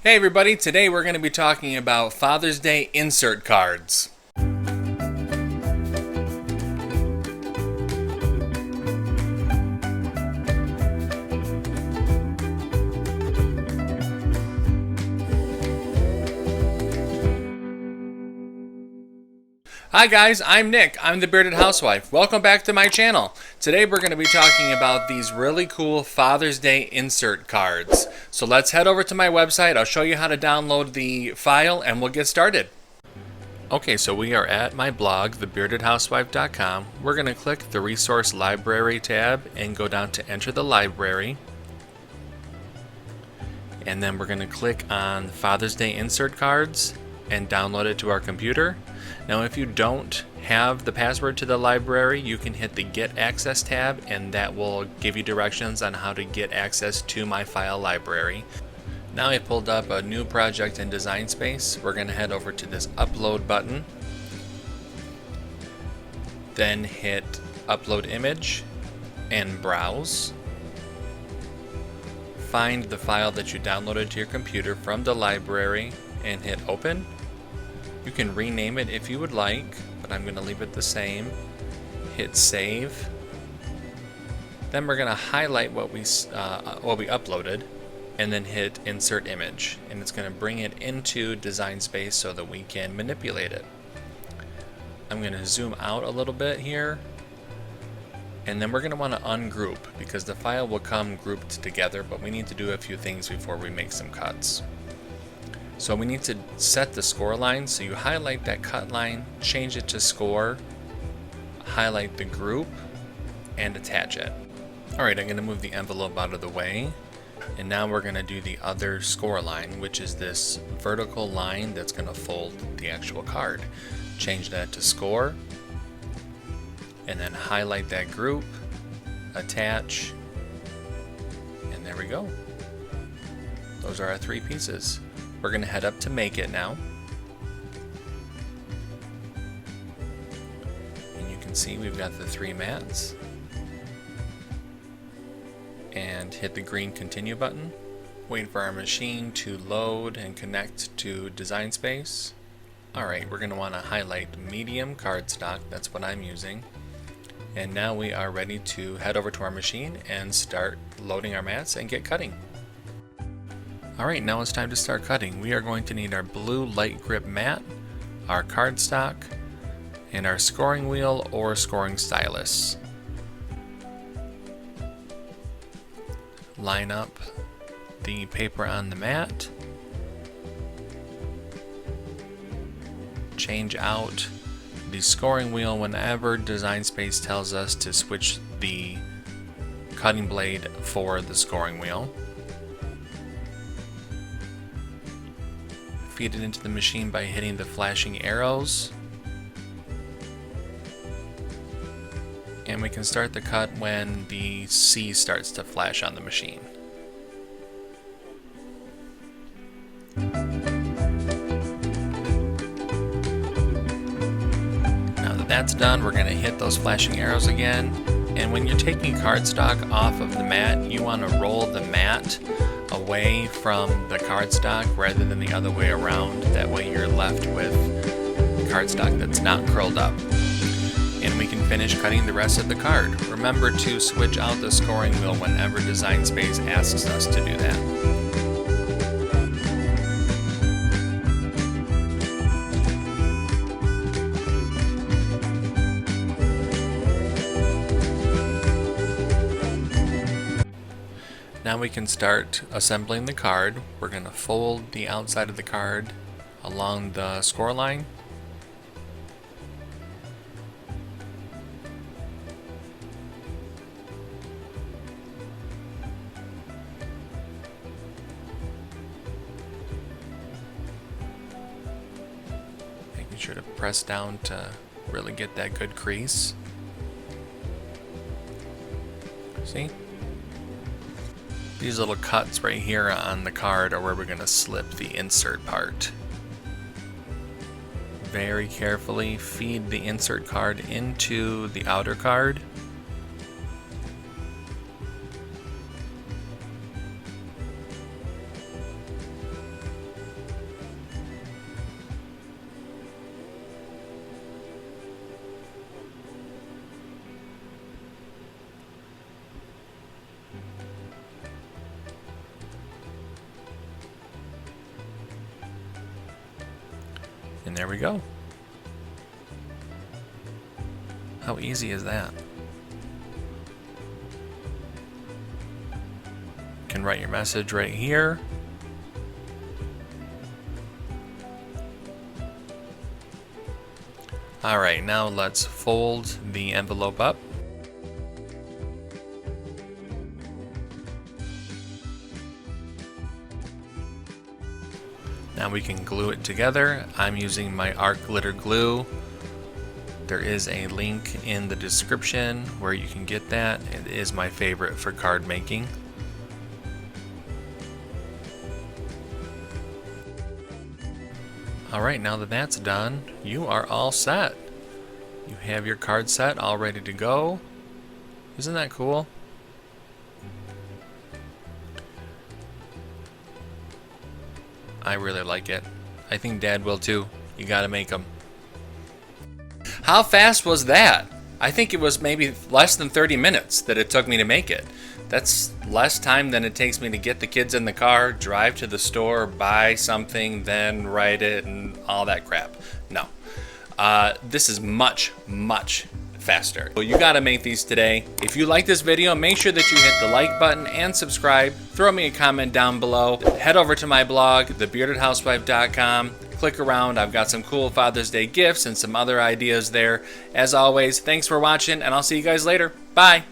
Hey everybody, today we're going to be talking about Father's Day insert cards. Hi guys, I'm Nick. I'm the Bearded Housewife. Welcome back to my channel. Today we're going to be talking about these really cool Father's Day insert cards. So let's head over to my website. I'll show you how to download the file and we'll get started. Okay, so we are at my blog, thebeardedhousewife.com. We're going to click the Resource Library tab and go down to Enter the Library. And then we're going to click on Father's Day insert cards and download it to our computer. Now if you don't have the password to the library, you can hit the Get Access tab and that will give you directions on how to get access to my file library. Now I pulled up a new project in Design Space. We're going to head over to this Upload button, then hit Upload Image and Browse. Find the file that you downloaded to your computer from the library and hit Open. You can rename it if you would like, but I'm going to leave it the same. Hit Save. Then we're going to highlight what we uploaded and then hit Insert Image. And it's going to bring it into Design Space so that we can manipulate it. I'm going to zoom out a little bit here. And then we're going to want to ungroup because the file will come grouped together, but we need to do a few things before we make some cuts. So we need to set the score line, so you highlight that cut line, change it to score, highlight the group, and attach it. Alright, I'm going to move the envelope out of the way, and now we're going to do the other score line, which is this vertical line that's going to fold the actual card. Change that to score, and then highlight that group, attach, and there we go. Those are our three pieces. We're going to head up to Make It now. And you can see we've got the three mats. And hit the green Continue button. Wait for our machine to load and connect to Design Space. Alright, we're going to want to highlight medium cardstock. That's what I'm using. And now we are ready to head over to our machine and start loading our mats and get cutting. Alright, now it's time to start cutting. We are going to need our blue light grip mat, our cardstock, and our scoring wheel or scoring stylus. Line up the paper on the mat. Change out the scoring wheel whenever Design Space tells us to switch the cutting blade for the scoring wheel. Feed it into the machine by hitting the flashing arrows. And we can start the cut when the C starts to flash on the machine. Now that that's done, we're going to hit those flashing arrows again. And when you're taking cardstock off of the mat, you want to roll the mat away from the cardstock rather than the other way around. That way you're left with cardstock that's not curled up. And we can finish cutting the rest of the card. Remember to switch out the scoring wheel whenever Design Space asks us to do that. Now we can start assembling the card. We're going to fold the outside of the card along the score line. Making sure to press down to really get that good crease. See? These little cuts right here on the card are where we're going to slip the insert part. Very carefully feed the insert card into the outer card. And there we go. How easy is that? You can write your message right here. Alright, now let's fold the envelope up. Now we can glue it together. I'm using my art glitter glue. There is a link in the description where you can get that. It is my favorite for card making. Alright, now that that's done, you are all set. You have your card set all ready to go. Isn't that cool? I really like it. I think Dad will too. You gotta make them. How fast was that? I think it was maybe less than 30 minutes that it took me to make it. That's less time than it takes me to get the kids in the car, drive to the store, buy something, then write it, and all that crap. No. This is much, much faster. So you gotta make these today. If you like this video, make sure that you hit the like button and subscribe. Throw me a comment down below. Head over to my blog, thebeardedhousewife.com. Click around. I've got some cool Father's Day gifts and some other ideas there. As always, thanks for watching, and I'll see you guys later. Bye.